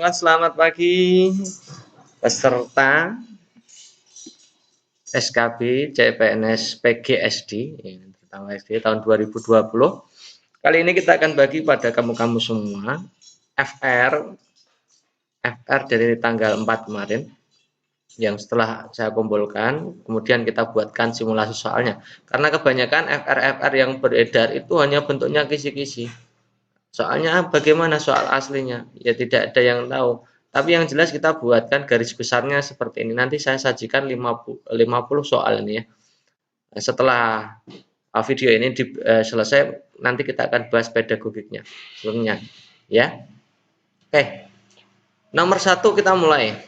perkenalkan selamat pagi peserta SKB CPNS PGSD pertama SD tahun 2020. Kali ini kita akan bagi pada kamu-kamu semua FR dari tanggal 4 kemarin yang setelah saya kumpulkan, kemudian kita buatkan simulasi soalnya. Karena kebanyakan FR yang beredar itu hanya bentuknya kisi-kisi. Soalnya bagaimana soal aslinya? Ya tidak ada yang tahu. Tapi yang jelas kita buatkan garis besarnya seperti ini. Nanti saya sajikan 50 soal ini ya. Setelah video ini selesai, nanti kita akan bahas pedagogiknya sebelumnya. Ya. Oke. Nomor 1 kita mulai.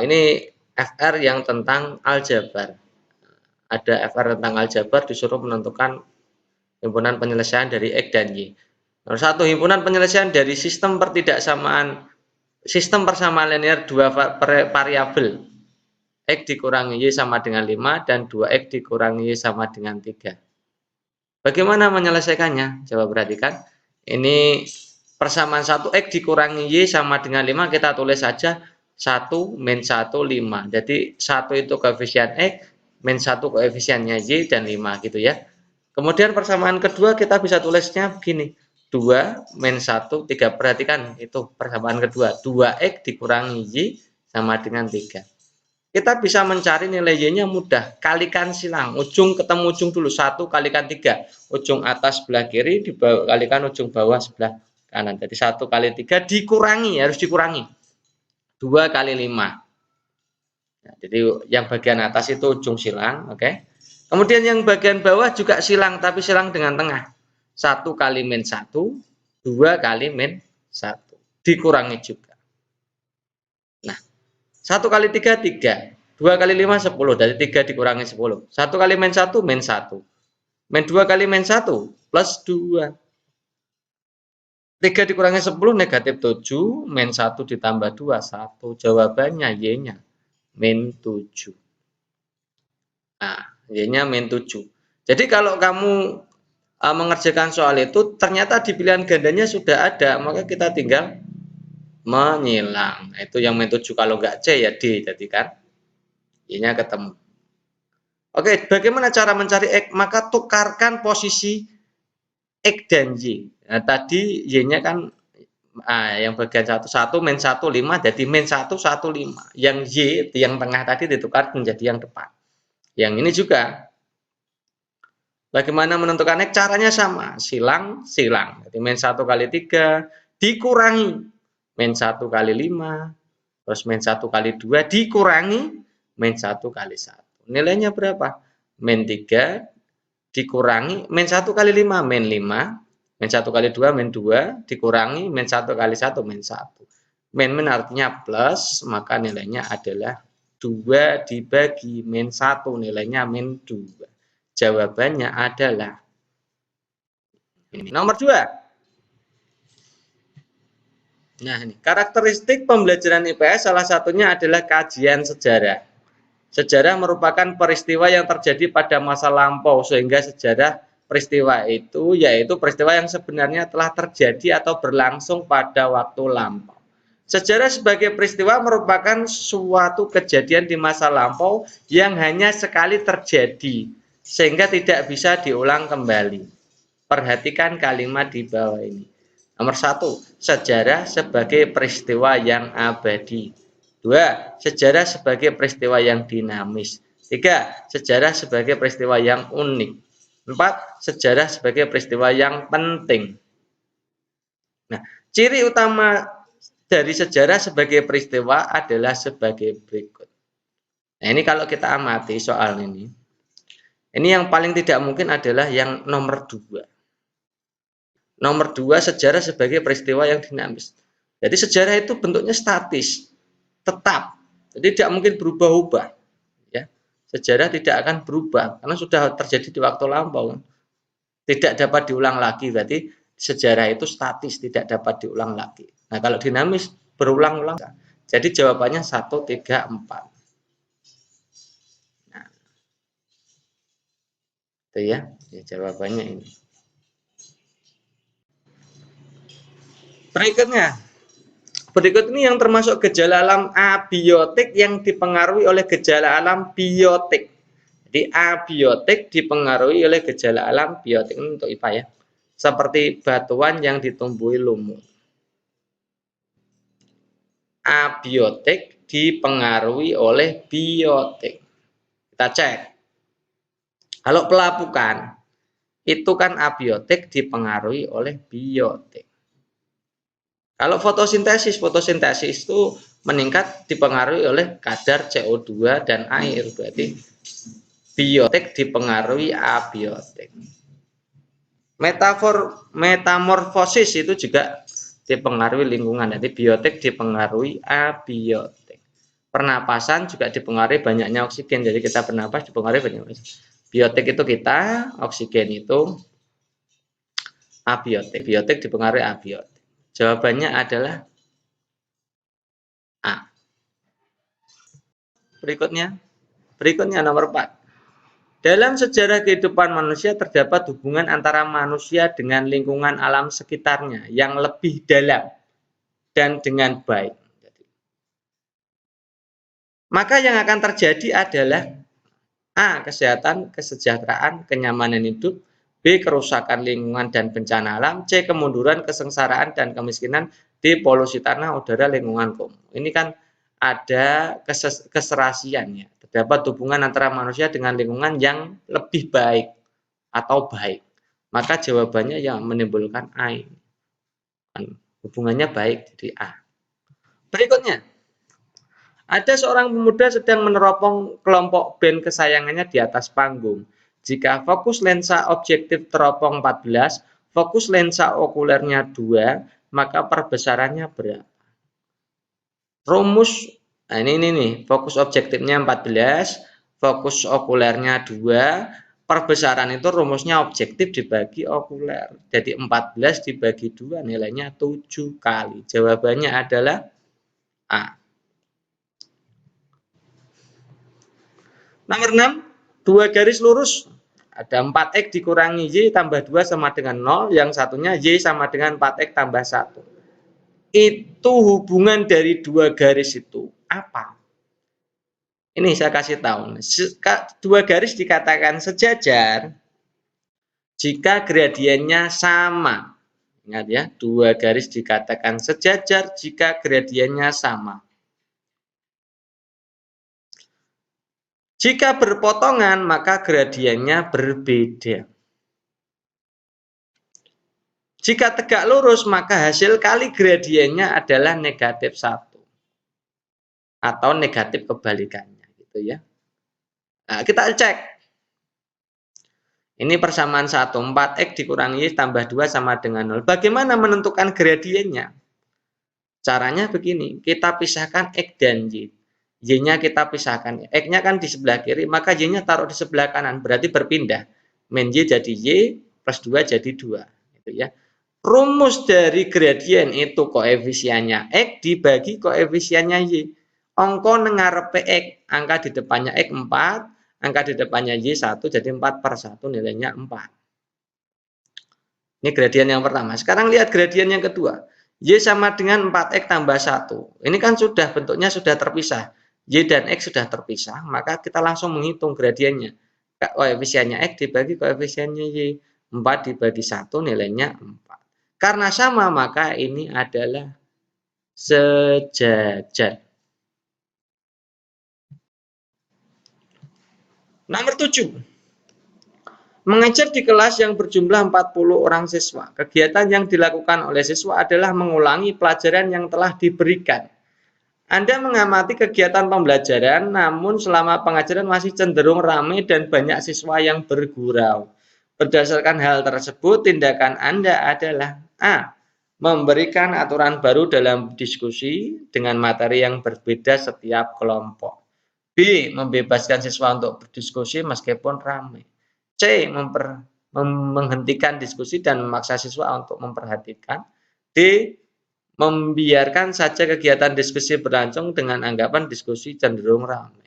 Ini FR yang tentang aljabar. Ada FR tentang aljabar disuruh menentukan himpunan penyelesaian dari X dan Y. Nomor 1, himpunan penyelesaian dari sistem persamaan linear dua variabel X dikurangi Y sama dengan 5 dan 2X dikurangi Y sama dengan 3. Bagaimana menyelesaikannya? Coba perhatikan. Ini persamaan 1X dikurangi Y sama dengan 5, kita tulis saja 1 min 1 5. Jadi 1 itu koefisien X, min 1 koefisiennya Y dan 5 gitu ya. Kemudian persamaan kedua kita bisa tulisnya begini. 2 min 1 3. Perhatikan itu persamaan kedua. 2X dikurangi Y sama dengan 3. Kita bisa mencari nilai Y-nya mudah. Kalikan silang. Ujung ketemu ujung dulu. 1 kalikan 3. Ujung atas sebelah kiri dikalikan ujung bawah sebelah kanan. Jadi 1 kali 3 dikurangi. Harus dikurangi. 2 kali 5. Nah, jadi yang bagian atas itu ujung silang. Oke. Kemudian yang bagian bawah juga silang, tapi silang dengan tengah. 1 kali min 1, 2 kali min 1. Dikurangi juga. Nah, 1 kali 3, 3. 2 kali 5, 10. Dari 3 dikurangi 10. 1 kali min 1, min 1. Min 2 kali min 1, plus 2. 3 dikurangi 10, negatif 7. Min 1 ditambah 2, 1. Jawabannya Y-nya min 7. Nah, Y-nya min 7. Jadi kalau kamu mengerjakan soal itu, ternyata di pilihan gandanya sudah ada, maka kita tinggal menyilang. Nah, itu yang min 7, kalau enggak C ya D, jadi kan Y-nya ketemu. Oke, bagaimana cara mencari X? Maka tukarkan posisi X dan Y. Nah, tadi Y-nya kan yang bagian 1 min 1 5, jadi min 1 1 5. Yang Y yang tengah tadi ditukar menjadi yang depan. Yang ini juga. Bagaimana menentukan X? Caranya sama, silang. Jadi min 1 kali 3 dikurangi min 1 kali 5, terus min 1 kali 2 dikurangi min 1 kali 1. Nilainya berapa? Min 3 dikurangi min 1 kali 5, min 5, min 1 kali 2, min 2, dikurangi min 1 kali 1, min 1. Min artinya plus, maka nilainya adalah 2 dibagi min 1, nilainya min 2. Jawabannya adalah ini. Nomor 2. Nah, ini karakteristik pembelajaran IPS salah satunya adalah kajian sejarah. Sejarah merupakan peristiwa yang terjadi pada masa lampau, sehingga sejarah peristiwa itu yaitu peristiwa yang sebenarnya telah terjadi atau berlangsung pada waktu lampau. Sejarah sebagai peristiwa merupakan suatu kejadian di masa lampau yang hanya sekali terjadi, sehingga tidak bisa diulang kembali. Perhatikan kalimat di bawah ini. Nomor 1, sejarah sebagai peristiwa yang abadi. 2, sejarah sebagai peristiwa yang dinamis. 3, sejarah sebagai peristiwa yang unik. 4, sejarah sebagai peristiwa yang penting. Nah, ciri utama dari sejarah sebagai peristiwa adalah sebagai berikut. Nah, ini kalau kita amati soal ini yang paling tidak mungkin adalah yang nomor 2. Nomor 2, sejarah sebagai peristiwa yang dinamis. Jadi sejarah itu bentuknya statis, tetap. Jadi tidak mungkin berubah-ubah. Ya. Sejarah tidak akan berubah karena sudah terjadi di waktu lampau. Tidak dapat diulang lagi, berarti sejarah itu statis, tidak dapat diulang lagi. Nah, kalau dinamis berulang-ulang. Jadi jawabannya 1, 3, 4. Nah, itu ya jawabannya ini. Berikutnya, berikut ini yang termasuk gejala alam abiotik yang dipengaruhi oleh gejala alam biotik. Jadi abiotik dipengaruhi oleh gejala alam biotik. Ini untuk IPA ya. Seperti batuan yang ditumbuhi lumut. Abiotik dipengaruhi oleh biotik. Kita cek. Kalau pelapukan, itu kan abiotik dipengaruhi oleh biotik. Kalau fotosintesis itu meningkat dipengaruhi oleh kadar CO2 dan air. Berarti biotik dipengaruhi abiotik. Metamorfosis itu juga dipengaruhi lingkungan. Jadi biotik dipengaruhi abiotik. Pernapasan juga dipengaruhi banyaknya oksigen. Jadi kita bernapas dipengaruhi banyak oksigen. Biotik itu kita, oksigen itu abiotik. Biotik dipengaruhi abiotik. Jawabannya adalah A. Berikutnya nomor 4. Dalam sejarah kehidupan manusia terdapat hubungan antara manusia dengan lingkungan alam sekitarnya yang lebih dalam dan dengan baik. Maka yang akan terjadi adalah A. Kesehatan, kesejahteraan, kenyamanan hidup. B. Kerusakan lingkungan dan bencana alam. C. Kemunduran, kesengsaraan, dan kemiskinan. D. Polusi tanah, udara, lingkungan kumuh. Ini kan ada keserasian ya. Terdapat hubungan antara manusia dengan lingkungan yang lebih baik atau baik. Maka jawabannya yang menimbulkan A. Hubungannya baik, jadi A. Berikutnya. Ada seorang pemuda sedang meneropong kelompok band kesayangannya di atas panggung. Jika fokus lensa objektif teropong 14, fokus lensa okulernya 2, maka perbesarannya berapa? Rumus, nah ini nih, fokus objektifnya 14, fokus okulernya 2, perbesaran itu rumusnya objektif dibagi okuler. Jadi 14 dibagi 2 nilainya 7 kali. Jawabannya adalah A. Nomor 6, 2 garis lurus. Ada 4X dikurangi Y tambah 2 sama dengan 0. Yang satunya Y sama dengan 4X tambah 1. Itu hubungan dari 2 garis itu apa? Ini saya kasih tahu. 2 garis dikatakan sejajar jika gradiennya sama. Ingat ya, 2 garis dikatakan sejajar jika gradiennya sama. Jika berpotongan, maka gradiennya berbeda. Jika tegak lurus, maka hasil kali gradiennya adalah negatif 1. Atau negatif kebalikannya. Gitu ya. Nah, kita cek. Ini persamaan 1. 4X dikurangi Y tambah 2 sama dengan 0. Bagaimana menentukan gradiennya? Caranya begini. Kita pisahkan X dan Y. Y-nya kita pisahkan. X-nya kan di sebelah kiri, maka Y-nya taruh di sebelah kanan. Berarti berpindah. Min Y jadi Y, plus 2 jadi 2. Gitu ya. Rumus dari gradien itu koefisiennya X dibagi koefisiennya Y. Angka nengarepe X, angka di depannya X 4, angka di depannya Y 1, jadi 4/1 nilainya 4. Ini gradien yang pertama. Sekarang lihat gradien yang kedua. Y sama dengan 4X tambah 1. Ini kan sudah bentuknya sudah terpisah. Y dan X sudah terpisah, maka kita langsung menghitung gradiennya. Koefisiennya X dibagi koefisiennya Y. 4 dibagi 1 nilainya 4. Karena sama, maka ini adalah sejajar. Nomor 7. Mengajar di kelas yang berjumlah 40 orang siswa. Kegiatan yang dilakukan oleh siswa adalah mengulangi pelajaran yang telah diberikan. Anda mengamati kegiatan pembelajaran, namun selama pengajaran masih cenderung ramai dan banyak siswa yang bergurau. Berdasarkan hal tersebut, tindakan Anda adalah A. Memberikan aturan baru dalam diskusi dengan materi yang berbeda setiap kelompok. B. Membebaskan siswa untuk berdiskusi meskipun ramai. C. Menghentikan diskusi dan memaksa siswa untuk memperhatikan. D. Membiarkan saja kegiatan diskusi berlangsung dengan anggapan diskusi cenderung ramai.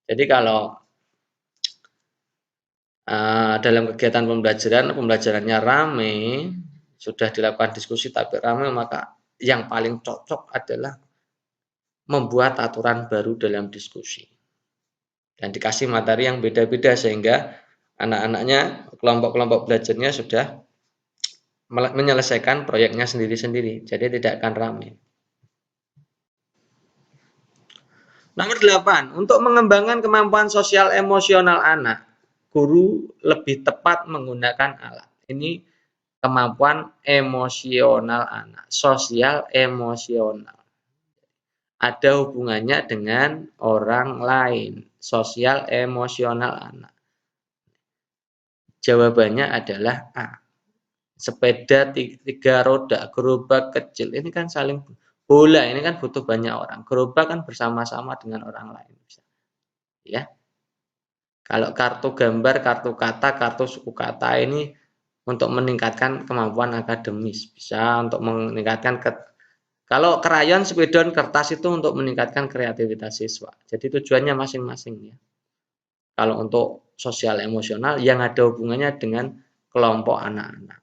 Jadi kalau dalam kegiatan pembelajarannya ramai, sudah dilakukan diskusi tapi ramai, maka yang paling cocok adalah membuat aturan baru dalam diskusi. Dan dikasih materi yang beda-beda sehingga anak-anaknya, kelompok-kelompok belajarnya sudah menyelesaikan proyeknya sendiri-sendiri. Jadi tidak akan ramai. Nomor 8, untuk mengembangkan kemampuan sosial emosional anak, guru lebih tepat menggunakan alat. Ini kemampuan emosional anak, sosial emosional. Ada hubungannya dengan orang lain, sosial emosional anak. Jawabannya adalah A. Sepeda 3 roda, gerobak kecil, ini kan saling, bola ini kan butuh banyak orang, gerobak kan bersama-sama dengan orang lain. Ya. Kalau kartu gambar, kartu kata, kartu suku kata ini untuk meningkatkan kemampuan akademis, bisa untuk meningkatkan kalau krayon, spidol, kertas itu untuk meningkatkan kreativitas siswa. Jadi tujuannya masing-masing ya. Kalau untuk sosial emosional yang ada hubungannya dengan kelompok anak-anak,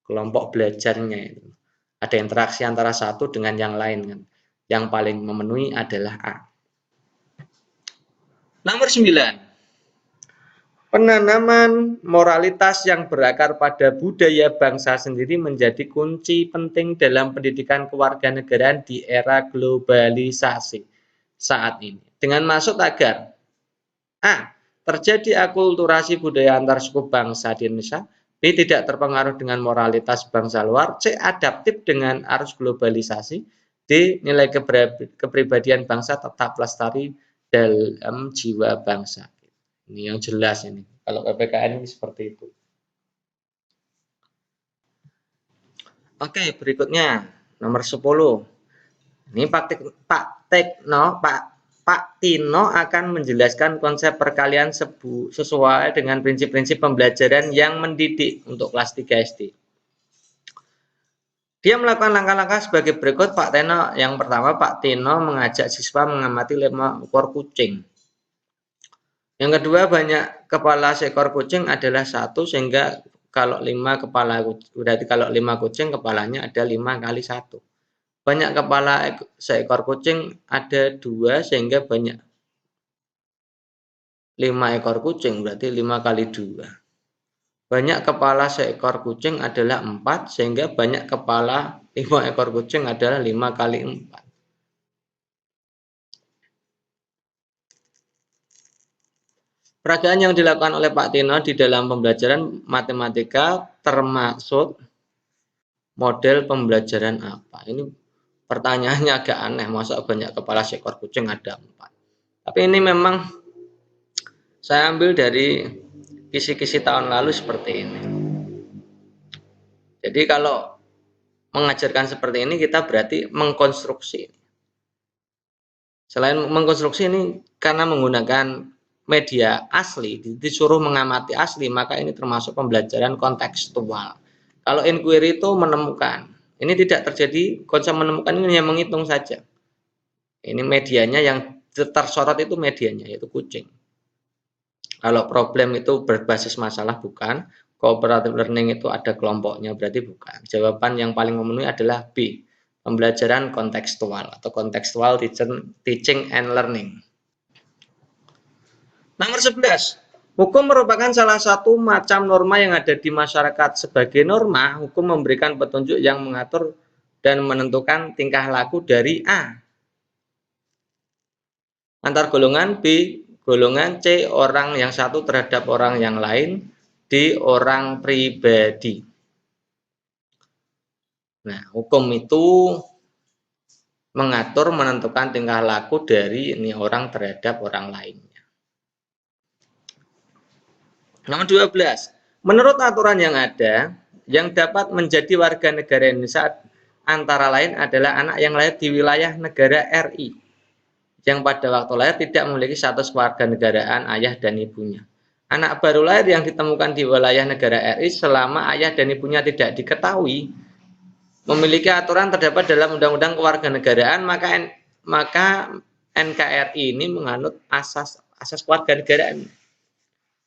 kelompok belajarnya itu. Ada interaksi antara satu dengan yang lain kan. Yang paling memenuhi adalah A. Nomor 9. Penanaman moralitas yang berakar pada budaya bangsa sendiri menjadi kunci penting dalam pendidikan kewarganegaraan di era globalisasi saat ini. Dengan maksud agar A. Terjadi akulturasi budaya antar suku bangsa di Indonesia. B. Tidak terpengaruh dengan moralitas bangsa luar. C. Adaptif dengan arus globalisasi. D. Nilai kepribadian bangsa tetap lestari dalam jiwa bangsa. Ini yang jelas ini. Kalau PPKN ini seperti itu. Oke, berikutnya nomor 10. Ini Pak Tino akan menjelaskan konsep perkalian sesuai dengan prinsip-prinsip pembelajaran yang mendidik untuk kelas 3 SD. Dia melakukan langkah-langkah sebagai berikut. Pak Tino, yang pertama, Pak Tino mengajak siswa mengamati 5 ekor kucing. Yang kedua, banyak kepala seekor kucing adalah 1, sehingga kalau 5 kepala, berarti kalau 5 kucing kepalanya ada 5 kali 1. Banyak kepala seekor kucing ada 2, sehingga banyak 5 ekor kucing, berarti 5 kali 2. Banyak kepala seekor kucing adalah 4, sehingga banyak kepala 5 ekor kucing adalah 5 kali 4. Peragaan yang dilakukan oleh Pak Tino di dalam pembelajaran matematika termasuk model pembelajaran apa? Ini pertanyaannya agak aneh, masa banyak kepala seekor kucing ada 4. Tapi ini memang saya ambil dari kisi-kisi tahun lalu seperti ini. Jadi kalau mengajarkan seperti ini kita berarti mengkonstruksi. Selain mengkonstruksi ini karena menggunakan media asli, disuruh mengamati asli, maka ini termasuk pembelajaran kontekstual. Kalau inquiry itu menemukan, ini tidak terjadi konsep menemukan, ini yang menghitung saja. Ini medianya yang tersorot itu medianya, yaitu kucing. Kalau problem itu berbasis masalah bukan, cooperative learning itu ada kelompoknya berarti bukan. Jawaban yang paling memenuhi adalah B, pembelajaran kontekstual atau contextual teaching and learning. Nomor 11. Hukum merupakan salah satu macam norma yang ada di masyarakat. Sebagai norma, hukum memberikan petunjuk yang mengatur dan menentukan tingkah laku dari A antar golongan, B golongan, C orang yang satu terhadap orang yang lain, D orang pribadi. Nah, hukum itu mengatur menentukan tingkah laku dari ini orang terhadap orang lain. Nomor 12. Menurut aturan yang ada, yang dapat menjadi warga negara Indonesia antara lain adalah anak yang lahir di wilayah negara RI, yang pada waktu lahir tidak memiliki status kewarganegaraan ayah dan ibunya. Anak baru lahir yang ditemukan di wilayah negara RI selama ayah dan ibunya tidak diketahui, memiliki aturan terdapat dalam Undang-Undang Kewarganegaraan, maka NKRI ini menganut asas kewarganegaraan.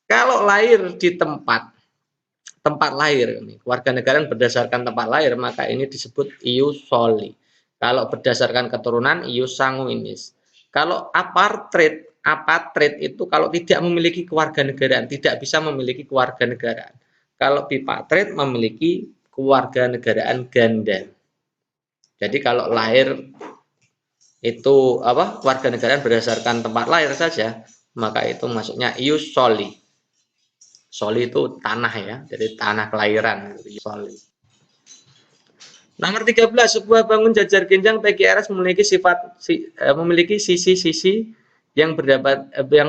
Kalau lahir di tempat tempat lahir. Kewarganegaraan berdasarkan tempat lahir, maka ini disebut ius soli. Kalau berdasarkan keturunan, ius sanguinis. Kalau apatrid itu kalau tidak memiliki kewarganegaraan, tidak bisa memiliki kewarganegaraan. Kalau bipatrid memiliki kewarganegaraan ganda. Jadi kalau lahir itu kewarganegaraan berdasarkan tempat lahir saja, maka itu masuknya ius soli. Soli itu tanah ya, jadi tanah kelahiran soli. Nomor 13, sebuah bangun jajar genjang PGRS memiliki sisi-sisi yang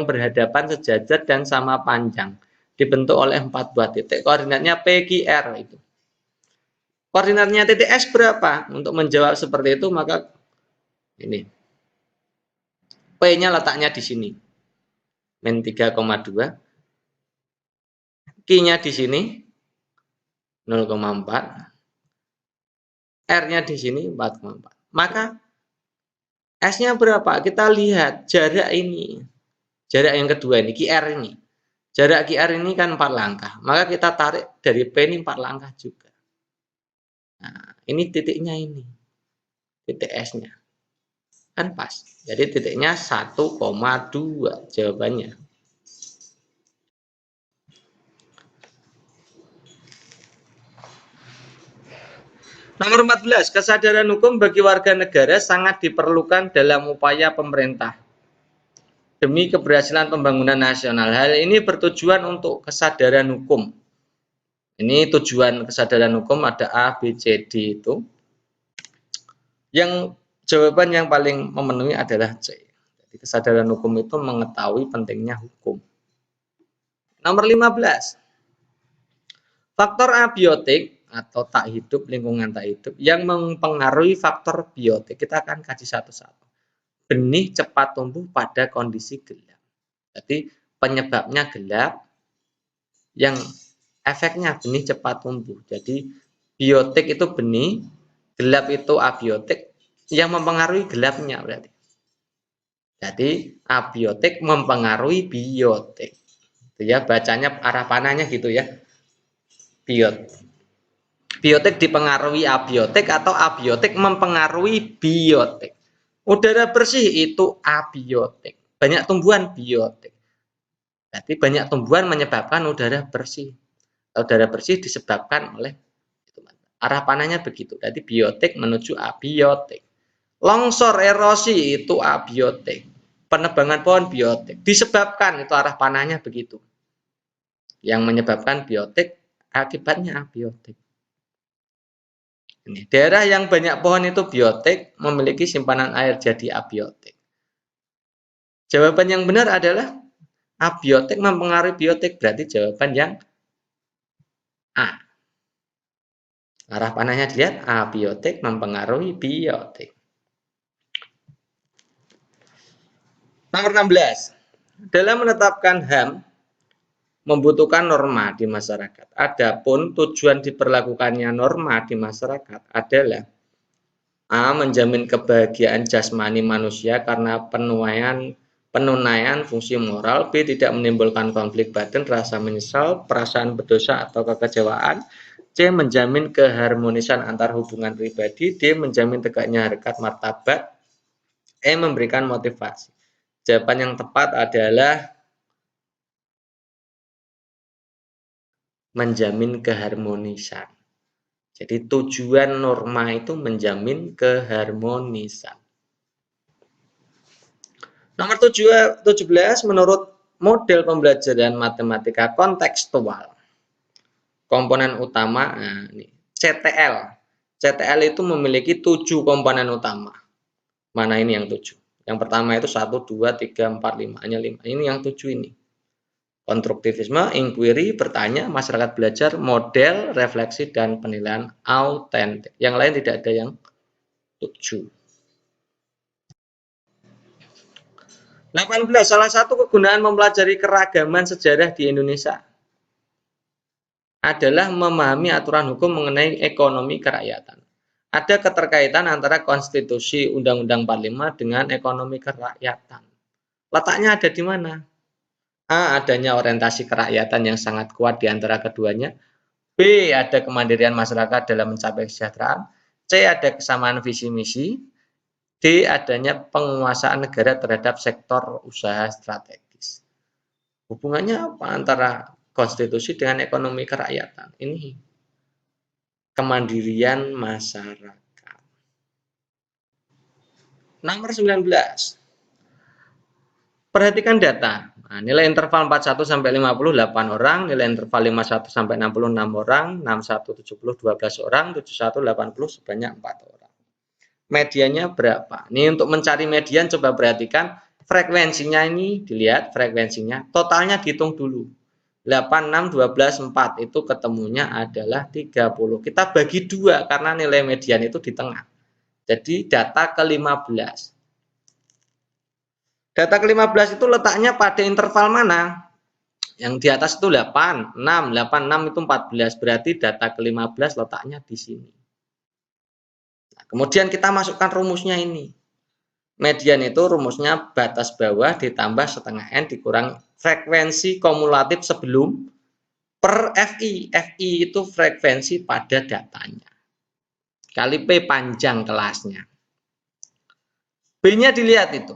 berhadapan sejajar dan sama panjang, dibentuk oleh 4 buah titik. Koordinatnya PQR itu. Koordinatnya titik S berapa? Untuk menjawab seperti itu maka ini. P-nya letaknya di sini. Min 3,2. Q-nya di sini 0,4. R-nya di sini 4,4. Maka S-nya berapa? Kita lihat jarak ini. Jarak yang kedua ini, QR ini. Jarak QR ini kan 4 langkah. Maka kita tarik dari P ini 4 langkah juga. Nah, ini titiknya ini. Titik S-nya. Kan pas. Jadi titiknya 1,2 jawabannya. Nomor 14, kesadaran hukum bagi warga negara sangat diperlukan dalam upaya pemerintah demi keberhasilan pembangunan nasional. Hal ini bertujuan untuk kesadaran hukum. Ini tujuan kesadaran hukum ada A, B, C, D itu. Yang jawaban yang paling memenuhi adalah C. Jadi kesadaran hukum itu mengetahui pentingnya hukum. Nomor 15. Faktor abiotik atau tak hidup, lingkungan tak hidup yang mempengaruhi faktor biotik. Kita akan kaji satu-satu. Benih cepat tumbuh pada kondisi gelap. Jadi penyebabnya gelap, yang efeknya benih cepat tumbuh. Jadi biotik itu benih, gelap itu abiotik, yang mempengaruhi gelapnya berarti. Jadi abiotik mempengaruhi biotik. Itu ya bacanya arah panahnya gitu ya. Biotik dipengaruhi abiotik atau abiotik mempengaruhi biotik. Udara bersih itu abiotik. Banyak tumbuhan biotik. Jadi banyak tumbuhan menyebabkan udara bersih. Udara bersih disebabkan oleh arah panahnya begitu. Jadi biotik menuju abiotik. Longsor erosi itu abiotik. Penebangan pohon biotik. Disebabkan itu arah panahnya begitu. Yang menyebabkan biotik akibatnya abiotik. Ini daerah yang banyak pohon itu biotik, memiliki simpanan air jadi abiotik. Jawaban yang benar adalah abiotik mempengaruhi biotik, berarti jawaban yang A. Arah panahnya dilihat, abiotik mempengaruhi biotik. Nomor 16. Dalam menetapkan HAM membutuhkan norma di masyarakat. Adapun tujuan diberlakukannya norma di masyarakat adalah A. Menjamin kebahagiaan jasmani manusia karena penunaian fungsi moral. B. Tidak menimbulkan konflik batin, rasa menyesal, perasaan berdosa atau kekecewaan. C. Menjamin keharmonisan antar hubungan pribadi. D. Menjamin tegaknya harkat martabat. E. Memberikan motivasi. Jawaban yang tepat adalah menjamin keharmonisan. Jadi tujuan norma itu menjamin keharmonisan. Nomor 17, menurut model pembelajaran matematika kontekstual, komponen utama CTL. CTL itu memiliki 7 komponen utama. Mana ini yang 7? Yang pertama itu 1, 2, 3, 4, 5. Hanya 5. Ini yang 7 ini. Konstruktivisme, inquiry, bertanya, masyarakat belajar, model, refleksi, dan penilaian autentik. Yang lain tidak ada yang 7. 18. Salah satu kegunaan mempelajari keragaman sejarah di Indonesia adalah memahami aturan hukum mengenai ekonomi kerakyatan. Ada keterkaitan antara konstitusi Undang-Undang 45 dengan ekonomi kerakyatan. Letaknya ada di mana? A. Adanya orientasi kerakyatan yang sangat kuat di antara keduanya. B. Ada kemandirian masyarakat dalam mencapai kesejahteraan. C. Ada kesamaan visi misi. D. Adanya penguasaan negara terhadap sektor usaha strategis. Hubungannya apa antara konstitusi dengan ekonomi kerakyatan? Ini kemandirian masyarakat. Nomor 19. Perhatikan data. Nah, nilai interval 41 sampai 50 8 orang, nilai interval 51 sampai 66 orang, 61 70 12 orang, 71 80 sebanyak 4 orang. Mediannya berapa? Ini untuk mencari median coba perhatikan frekuensinya ini dilihat frekuensinya, totalnya dihitung dulu. 8 6 12 4 itu ketemunya adalah 30. Kita bagi 2 karena nilai median itu di tengah. Jadi data ke-15. Data ke-15 itu letaknya pada interval mana? Yang di atas itu 8, 6, 8, 6 itu 14. Berarti data ke-15 letaknya di sini. Nah, kemudian kita masukkan rumusnya ini. Median itu rumusnya batas bawah ditambah setengah N dikurang frekuensi kumulatif sebelum per FI. FI itu frekuensi pada datanya. Kali P panjang kelasnya. B-nya dilihat itu.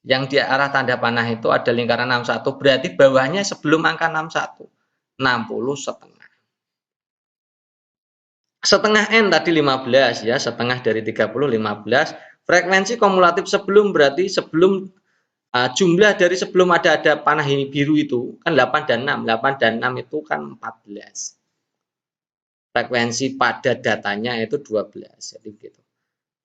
Yang di arah tanda panah itu ada lingkaran 61, berarti bawahnya sebelum angka 61, 60 setengah. Setengah N tadi 15 ya, setengah dari 30 15. Frekuensi kumulatif sebelum berarti sebelum jumlah dari sebelum ada panah biru itu kan 8 dan 6. 8 dan 6 itu kan 14. Frekuensi pada datanya itu 12. Jadi gitu.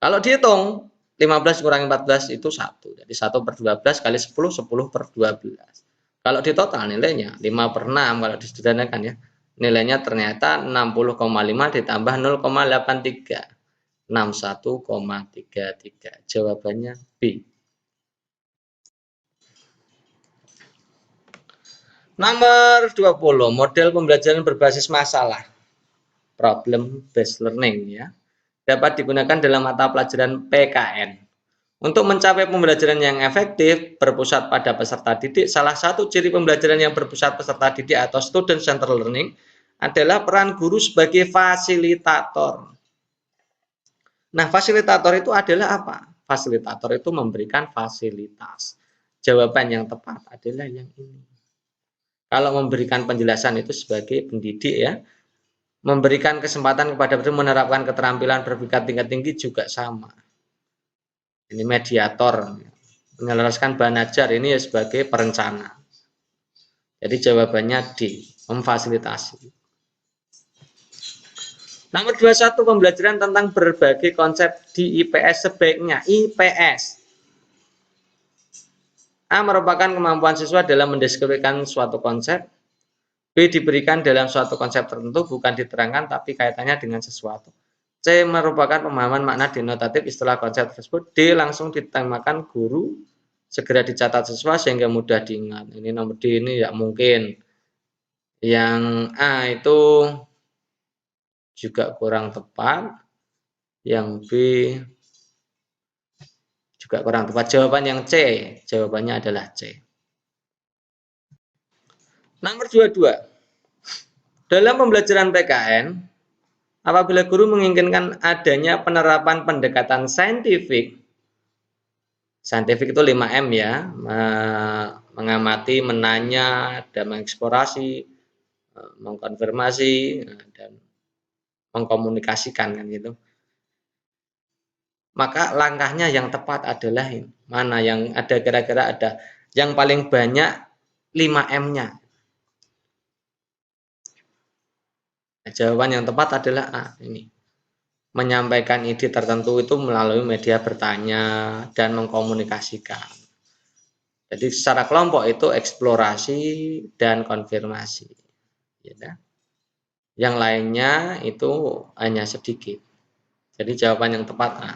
Kalau dihitung 15 kurangi 14 itu 1. Jadi 1 per 12 kali 10, 10 per 12. Kalau di total nilainya 5 per 6 kalau disederhanakan ya. Nilainya ternyata 60,5 ditambah 0,83. 61,33. Jawabannya B. Nomor 20, model pembelajaran berbasis masalah. Problem based learning ya. Dapat digunakan dalam mata pelajaran PKN. Untuk mencapai pembelajaran yang efektif, berpusat pada peserta didik, salah satu ciri pembelajaran yang berpusat peserta didik atau student centered learning adalah peran guru sebagai fasilitator. Nah, fasilitator itu adalah apa? Fasilitator itu memberikan fasilitas. Jawaban yang tepat adalah yang ini. Kalau memberikan penjelasan itu sebagai pendidik ya, memberikan kesempatan kepada guru menerapkan keterampilan berpikir tingkat tinggi juga sama. Ini mediator, menyelaraskan bahan ajar ini ya sebagai perencana. Jadi jawabannya D, memfasilitasi. Nomor 21, pembelajaran tentang berbagai konsep di IPS sebaiknya. IPS. A. Merupakan kemampuan siswa dalam mendeskripsikan suatu konsep. B. Diberikan dalam suatu konsep tertentu, bukan diterangkan tapi kaitannya dengan sesuatu. C. Merupakan pemahaman makna denotatif istilah konsep tersebut. D. Langsung ditemakan guru, segera dicatat siswa sehingga mudah diingat. Ini nomor D ini ya mungkin. Yang A itu juga kurang tepat. Yang B juga kurang tepat. Jawaban yang C. Jawabannya adalah C. Nomor 22. Dalam pembelajaran PKN, apabila guru menginginkan adanya penerapan pendekatan saintifik itu 5M ya, mengamati, menanya, dan mengeksplorasi, mengkonfirmasi, dan mengkomunikasikan kan gitu. Maka langkahnya yang tepat adalah mana yang ada kira-kira ada yang paling banyak 5M-nya. Nah, jawaban yang tepat adalah A ini. Menyampaikan ide tertentu itu melalui media bertanya dan mengkomunikasikan. Jadi secara kelompok itu eksplorasi dan konfirmasi. Ya. Yang lainnya itu hanya sedikit. Jadi jawaban yang tepat A.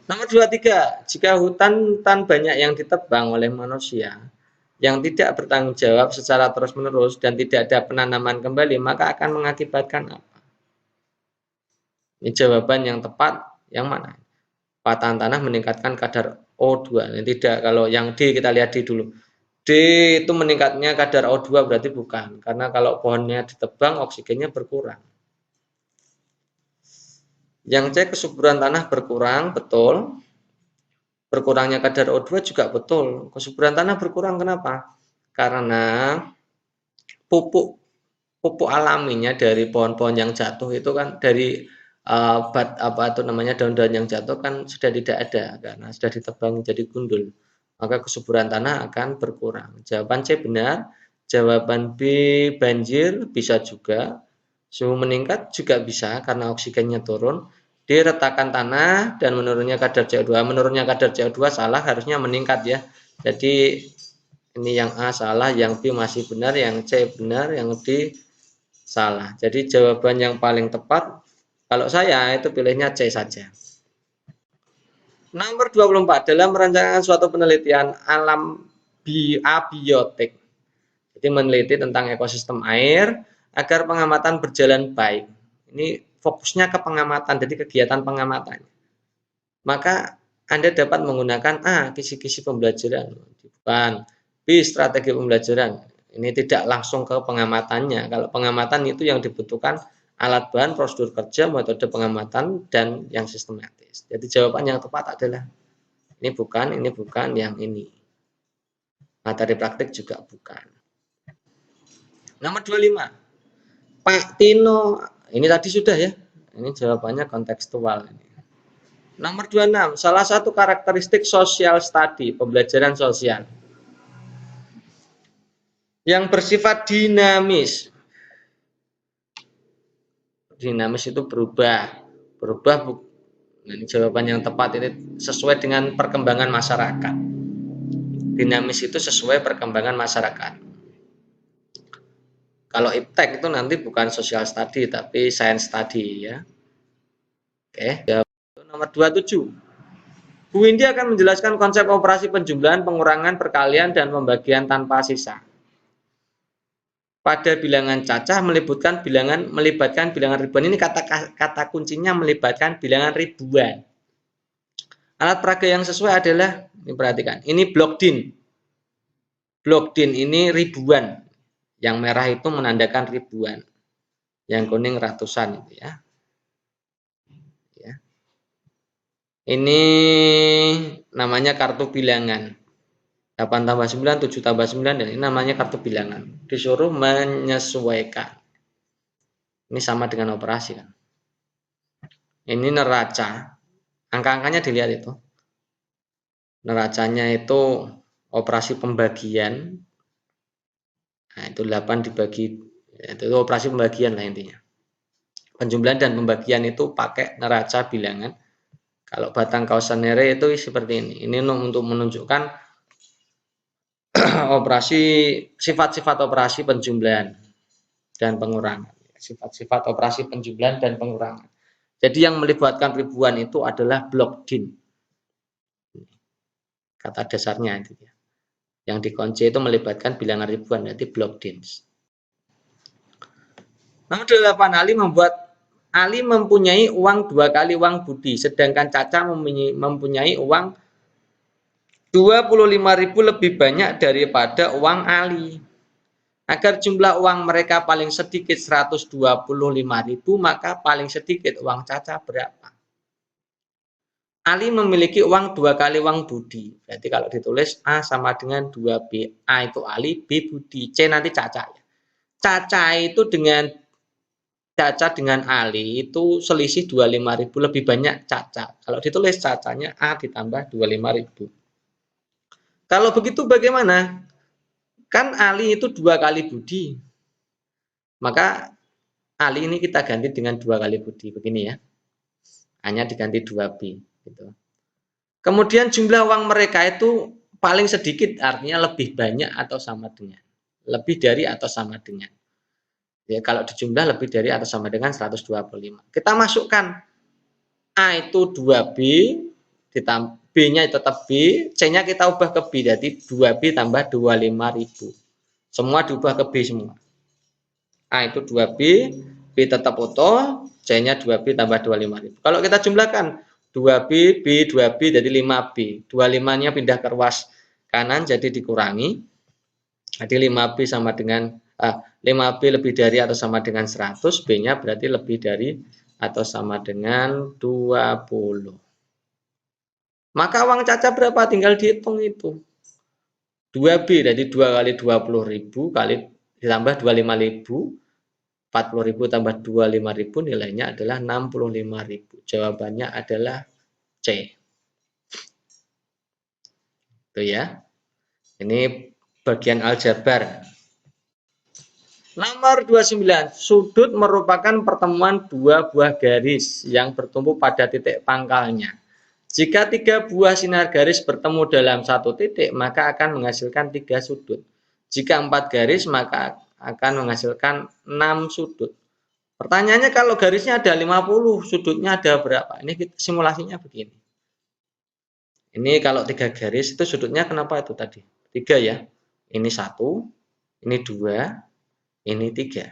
Nomor 23, jika hutan banyak yang ditebang oleh manusia yang tidak bertanggung jawab secara terus-menerus dan tidak ada penanaman kembali, maka akan mengakibatkan apa? Ini jawaban yang tepat yang mana? Patahan tanah meningkatkan kadar O2. Tidak, kalau yang D kita lihat D dulu. D itu meningkatnya kadar O2 berarti bukan, karena kalau pohonnya ditebang oksigennya berkurang. Yang C kesuburan tanah berkurang, betul. Berkurangnya kadar O2 juga betul. Kesuburan tanah berkurang kenapa? Karena pupuk pupuk alaminya dari pohon-pohon yang jatuh itu kan dari daun-daun yang jatuh kan sudah tidak ada karena sudah ditebang jadi gundul, maka kesuburan tanah akan berkurang. Jawaban C benar. Jawaban B banjir bisa juga, suhu meningkat juga bisa karena oksigennya turun. D retakan tanah dan menurunnya kadar CO2. Menurunnya kadar CO2 salah, harusnya meningkat ya. Jadi ini yang A salah, yang B masih benar, yang C benar, yang D salah. Jadi jawaban yang paling tepat kalau saya itu pilihnya C saja. Nomor 24, dalam merencanakan suatu penelitian alam abiotik. Jadi meneliti tentang ekosistem air agar pengamatan berjalan baik. Ini fokusnya ke pengamatan, jadi kegiatan pengamatan. Maka Anda dapat menggunakan A, kisi-kisi pembelajaran. Bukan. B, strategi pembelajaran. Ini tidak langsung ke pengamatannya. Kalau pengamatan itu yang dibutuhkan alat bahan, prosedur kerja, metode pengamatan, dan yang sistematis. Jadi jawaban yang tepat adalah ini bukan, yang ini. Materi praktik juga bukan. Nomor 25. Pak Tino, ini tadi sudah ya. Ini jawabannya kontekstual. Nomor 26. Salah satu karakteristik social study, pembelajaran sosial, yang bersifat dinamis. Dinamis itu berubah. Ini jawaban yang tepat ini sesuai dengan perkembangan masyarakat. Dinamis itu sesuai perkembangan masyarakat. Kalau iptek itu nanti bukan social study tapi science study ya. Oke, nomor 27. Bu Windy akan menjelaskan konsep operasi penjumlahan, pengurangan, perkalian, dan pembagian tanpa sisa. Pada bilangan cacah melibatkan bilangan ribuan. Ini kata kuncinya melibatkan bilangan ribuan. Alat peraga yang sesuai adalah, ini perhatikan, ini blok din. Blok din ini ribuan. Yang merah itu menandakan ribuan. Yang kuning ratusan itu ya. Ini namanya kartu bilangan. 8 tambah 9, 7 tambah 9, dan ini namanya kartu bilangan. Disuruh menyesuaikan. Ini sama dengan operasi kan. Ini neraca. Angka-angkanya dilihat itu. Neracanya itu operasi pembagian. Nah, itu 8 dibagi, itu operasi pembagian lah intinya. Penjumlahan dan pembagian itu pakai neraca bilangan. Kalau batang Cauchy-Nery itu seperti ini. Ini untuk menunjukkan operasi, sifat-sifat operasi penjumlahan dan pengurangan. Sifat-sifat operasi penjumlahan dan pengurangan. Jadi yang melibatkan ribuan itu adalah blok din. Kata dasarnya itu ya. Yang dikunci itu melibatkan bilangan ribuan, berarti blok din. Nomor 8, Ali mempunyai uang 2 kali uang Budi, sedangkan Caca mempunyai uang 25.000 lebih banyak daripada uang Ali. Agar jumlah uang mereka paling sedikit 125.000, maka paling sedikit uang Caca berapa? Ali memiliki uang 2 kali uang Budi. Berarti kalau ditulis A sama dengan 2B. A itu Ali, B Budi, C nanti Caca. Caca itu dengan Ali itu selisih 25.000, lebih banyak Caca. Kalau ditulis Cacanya A ditambah 25.000. Kalau begitu bagaimana? Kan Ali itu 2 kali Budi. Maka Ali ini kita ganti dengan 2 kali Budi. Begini ya. A-nya diganti 2B. Gitu. Kemudian jumlah uang mereka itu paling sedikit, artinya lebih banyak atau sama dengan. Lebih dari atau sama dengan. Ya, kalau dijumlah lebih dari atau sama dengan 125. Kita masukkan A itu 2B, B-nya tetap B, C-nya kita ubah ke B, jadi 2B tambah 25.000. Semua diubah ke B semua. A itu 2B, B tetap utuh, C-nya 2B tambah 25.000. Kalau kita jumlahkan 2B, B, 2B, jadi 5B. 25-nya pindah ke ruas kanan, jadi dikurangi. Jadi 5B sama dengan 5B lebih dari atau sama dengan 100, B-nya berarti lebih dari atau sama dengan 20. Maka uang Caca berapa? Tinggal dihitung itu. 2B, jadi 2 kali 20.000 kali ditambah 25.000, 40.000 tambah 25.000 nilainya adalah 65.000. Jawabannya adalah C. Itu ya. Ini bagian aljabar. Nomor 29, sudut merupakan pertemuan dua buah garis yang bertumpu pada titik pangkalnya. Jika 3 buah sinar garis bertemu dalam satu titik, maka akan menghasilkan 3 sudut. Jika 4 garis, maka akan menghasilkan 6 sudut. Pertanyaannya kalau garisnya ada 50, sudutnya ada berapa? Ini simulasinya begini. Ini kalau 3 garis itu sudutnya kenapa itu tadi? 3 ya. Ini 1, ini 2, ini 3.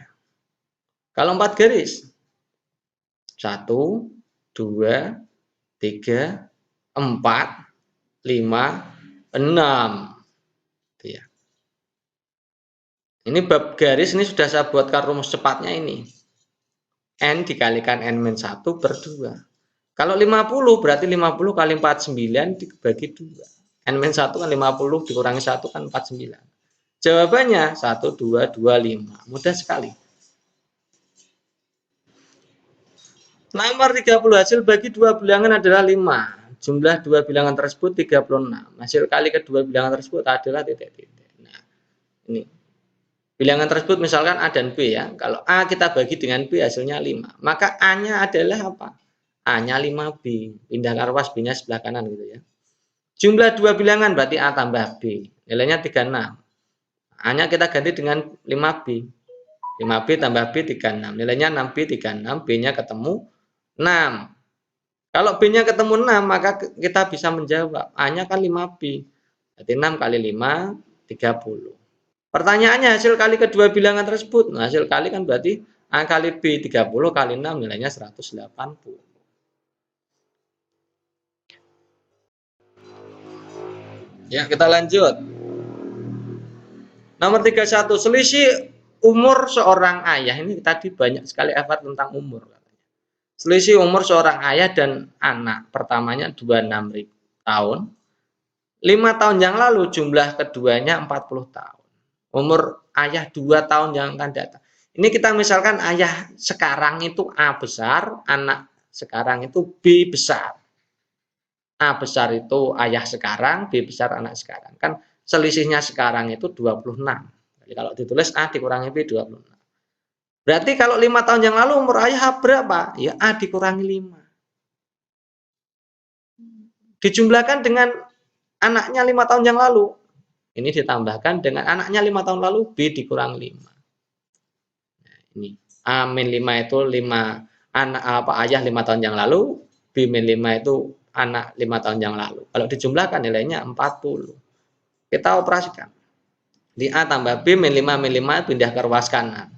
Kalau 4 garis, 1, 2, 3, 4, 5, 6. Ya. Ini bab garis ini sudah saya buatkan rumus cepatnya ini. N dikalikan N-1 per 2. Kalau 50 berarti 50 kali 49 dibagi 2. N-1 kan 50 dikurangi 1 kan 49. Jawabannya 1, 2, 2, 5. Mudah sekali. Nomor 30, hasil bagi dua bilangan adalah 5. Jumlah dua bilangan tersebut 36. Hasil kali kedua bilangan tersebut adalah titik-titik. Nah, ini. Bilangan tersebut misalkan A dan B ya. Kalau A kita bagi dengan B hasilnya 5. Maka A-nya adalah apa? A-nya 5B. Pindahkan ruas B-nya sebelah kanan gitu ya. Jumlah dua bilangan berarti A tambah B. Nilainya 36. A-nya kita ganti dengan 5B. 5B tambah B 36. Nilainya 6B 36. B-nya ketemu 6. Kalau B-nya ketemu 6, maka kita bisa menjawab. A-nya kan 5B. Berarti 6 kali 5, 30. Pertanyaannya hasil kali kedua bilangan tersebut. Nah, hasil kali kan berarti A kali B 30 kali 6 nilainya 180. Ya, kita lanjut. Nomor 31, selisih umur seorang ayah. Ini tadi banyak sekali effort tentang umur. Selisih umur seorang ayah dan anak pertamanya 26 tahun. 5 tahun yang lalu jumlah keduanya 40 tahun. Umur ayah 2 tahun yang akan datang. Ini kita misalkan ayah sekarang itu A besar, anak sekarang itu B besar. A besar itu ayah sekarang, B besar anak sekarang. Kan selisihnya sekarang itu 26. Jadi kalau ditulis A dikurangi B 26. Berarti kalau 5 tahun yang lalu umur ayah berapa? Ya A dikurangi 5. Dijumlahkan dengan anaknya 5 tahun yang lalu. Ini ditambahkan dengan anaknya 5 tahun lalu, B dikurangi 5. Nah, ini A min 5 itu 5 anak ayah 5 tahun yang lalu, B min 5 itu anak 5 tahun yang lalu. Kalau dijumlahkan nilainya 40. Kita operasikan. Di A tambah B min 5 pindah ke ruas kanan.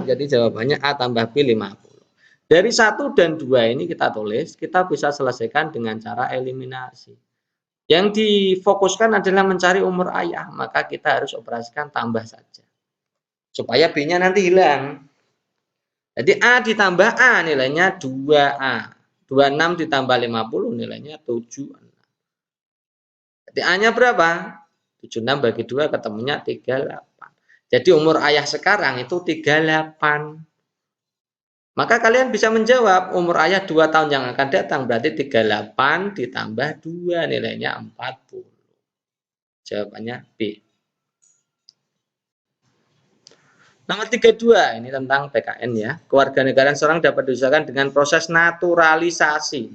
Jadi jawabannya A tambah B 50. Dari 1 dan 2 ini kita tulis, kita bisa selesaikan dengan cara eliminasi. Yang difokuskan adalah mencari umur ayah, maka kita harus operasikan tambah saja. Supaya B-nya nanti hilang. Jadi A ditambah A nilainya 2A. 26 ditambah 50 nilainya 76. Jadi A-nya berapa? 76 bagi 2 ketemunya 38. Jadi umur ayah sekarang itu 38. Maka kalian bisa menjawab umur ayah 2 tahun yang akan datang berarti 38 ditambah 2 nilainya 40. Jawabannya B. Nomor 32, ini tentang PKN ya. Kewarganegaraan seorang dapat diusahakan dengan proses naturalisasi.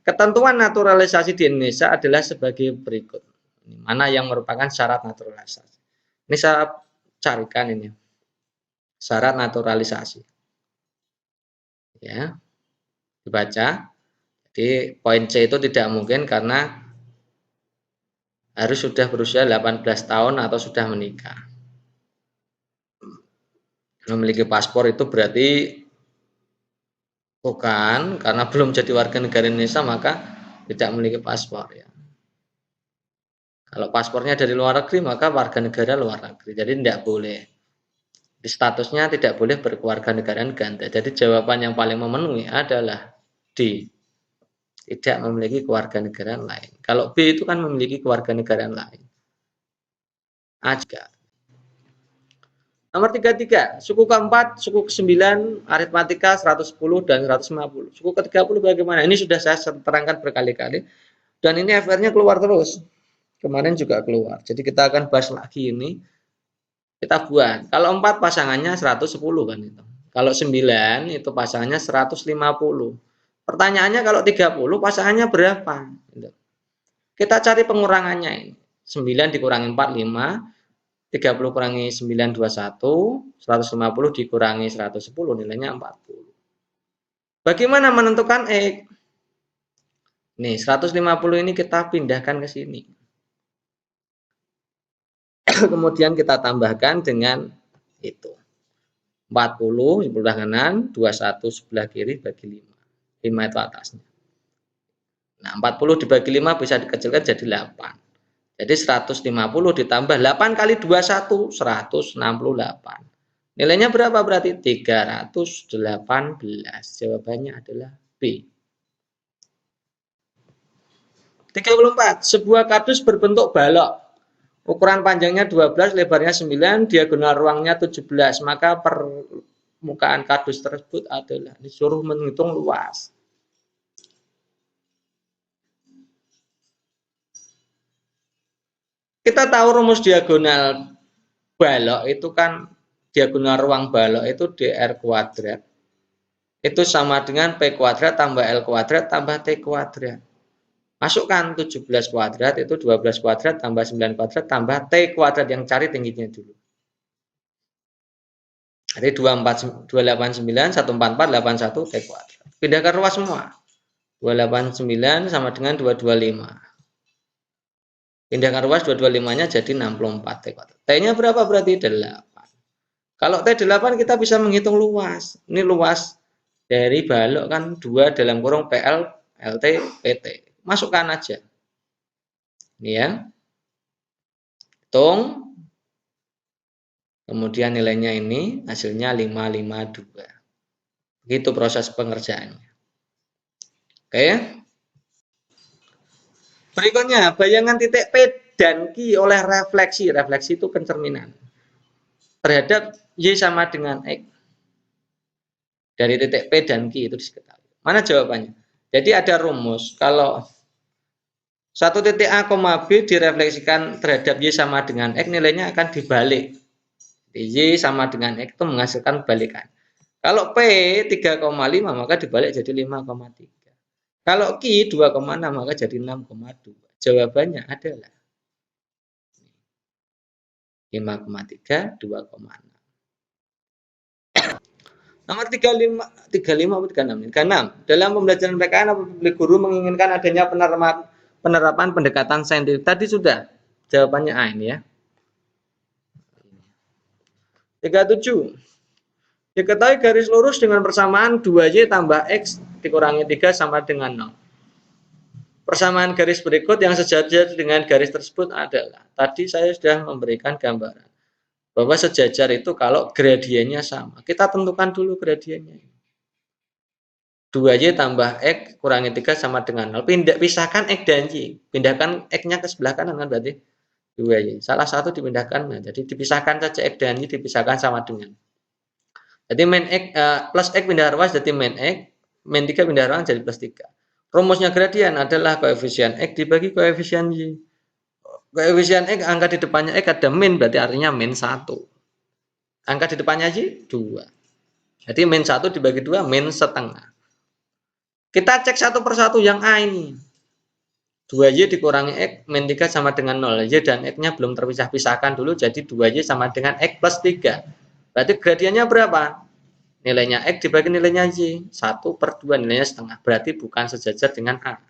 Ketentuan naturalisasi di Indonesia adalah sebagai berikut. Mana yang merupakan syarat naturalisasi? Ini saya carikan ini. Syarat naturalisasi. Ya. Dibaca. Jadi poin C itu tidak mungkin karena harus sudah berusia 18 tahun atau sudah menikah. Memiliki paspor itu berarti bukan, karena belum jadi warga negara Indonesia maka tidak memiliki paspor ya. Kalau paspornya dari luar negeri, maka warga negara luar negeri. Jadi tidak boleh. Di statusnya tidak boleh berkeluarga negaraan ganda. Jadi jawaban yang paling memenuhi adalah D. Tidak memiliki keluarga negaraan lain. Kalau B itu kan memiliki keluarga negaraan lain. A juga. Nomor 33, suku keempat, suku ke-9, aritmatika 110 dan 150. Suku ke-30 bagaimana? Ini sudah saya terangkan berkali-kali. Dan ini FR-nya keluar terus. Kemarin juga keluar. Jadi kita akan bahas lagi ini. Kita buat. Kalau 4 pasangannya 110 kan itu. Kalau 9 itu pasangannya 150. Pertanyaannya kalau 30 pasangannya berapa? Kita cari pengurangannya ini. 9 dikurangi 4, 5. 30 kurangi 9, 21. 150 dikurangi 110, nilainya 40. Bagaimana menentukan X? Nih, 150 ini kita pindahkan ke sini. Kemudian kita tambahkan dengan itu. 40 sebelah kanan, 21 sebelah kiri bagi 5. 5 itu atasnya. Nah, 40 dibagi 5 bisa dikecilkan jadi 8. Jadi 150 ditambah 8 kali 21, 168. Nilainya berapa berarti? 318. Jawabannya adalah B. 34. Sebuah kardus berbentuk balok. Ukuran panjangnya 12, lebarnya 9, diagonal ruangnya 17. Maka permukaan kardus tersebut adalah disuruh menghitung luas. Kita tahu rumus diagonal balok itu kan diagonal ruang balok itu dr kuadrat. Itu sama dengan P kuadrat tambah L kuadrat tambah T kuadrat. Masukkan 17 kuadrat itu 12 kuadrat tambah 9 kuadrat tambah T kuadrat yang cari tingginya dulu. Jadi 289, 144, 81 T kuadrat. Pindahkan ruas semua. 289 sama dengan 225. Pindahkan ruas 225-nya jadi 64 T kuadrat. T-nya berapa berarti? 8. Kalau T8 kita bisa menghitung luas. Ini luas dari balok kan 2 dalam kurung PL, LT, PT. Masukkan aja. Ini ya. Hitung. Kemudian nilainya ini hasilnya 552. Begitu proses pengerjaannya. Oke. Berikutnya, bayangan titik P dan Q oleh refleksi. Refleksi itu pencerminan. Terhadap Y sama dengan X. Dari titik P dan Q itu diketahui. Mana jawabannya? Jadi ada rumus. Kalau satu titik A, B direfleksikan terhadap Y sama dengan X, nilainya akan dibalik. Y sama dengan X itu menghasilkan balikan. Kalau P 3,5 maka dibalik jadi 5,3. Kalau Q 2,6 maka jadi 6,2. Jawabannya adalah 5,3, 2,6. Nomor 35 atau 36? 36. Dalam pembelajaran PKN apabila guru menginginkan adanya penerapan pendekatan saintifik. Tadi sudah. Jawabannya A ini ya. 37. Diketahui garis lurus dengan persamaan 2Y tambah X dikurangi 3 sama dengan 0. Persamaan garis berikut yang sejajar dengan garis tersebut adalah, tadi saya sudah memberikan gambaran bahwa sejajar itu kalau gradiennya sama. Kita tentukan dulu gradiennya. 2Y tambah X kurangi 3 sama dengan 0. Pisahkan X dan Y. Pindahkan X-nya ke sebelah kanan kan berarti 2Y. Salah satu dipindahkan. Nah, jadi dipisahkan saja X dan Y dipisahkan sama dengan. Jadi min X plus X pindah ruas jadi min X. Min 3 pindah ruang jadi plus 3. Rumusnya gradien adalah koefisien X dibagi koefisien Y. Koefisien X, angka di depannya X ada min, berarti artinya min 1. Angka di depannya Y, 2. Jadi min 1 dibagi 2, min setengah. Kita cek satu persatu yang A ini. 2Y dikurangi X, min 3 sama dengan 0. Y dan X-nya belum terpisah-pisahkan dulu, jadi 2Y sama dengan X plus 3. Berarti gradiennya berapa? Nilainya X dibagi nilainya Y. 1/2 nilainya setengah. Berarti bukan sejajar dengan A.